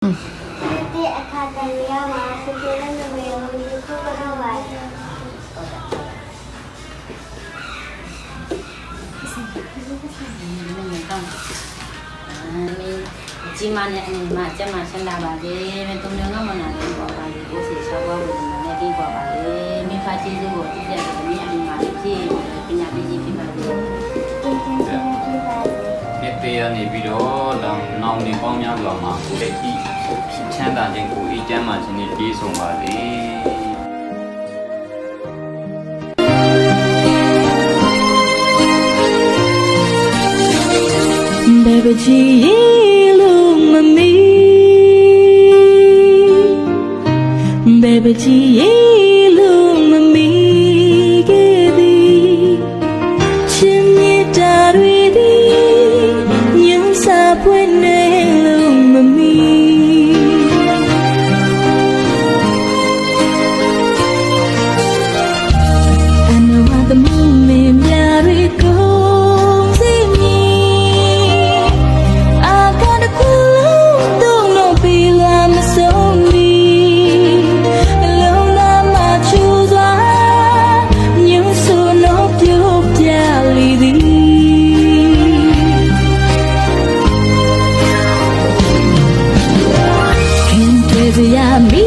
The Academia was given the mail to provide. ကြီးမနဲ့အနေမှာကျမဆန္ဒပါလေမတုံညောင်းမနာလေးပေါ်ပါလေကိုစီဆောက်ပါဝင်နေပြီးပေါ်ပါလေမိဖကျေးဇူးကိုကြည့်တဲ့သမီးအမိမှာကြည့်ပညာပေးခြင်းဖြစ်ပါလေ နေ့တည်းကနေပြီးတော့နောင်နေပေါင်းများစွာမှာကိုယ့်ရဲ့ချမ်းသာခြင်းကိုအေးချမ်းမှခြင်းနဲ့ပြည့်စုံပါလေ Baby, lu mami, baby, lu mami, baby, chimney darudi, yung sa puene lu mami. I know at the moment, blurry go. Yeah, me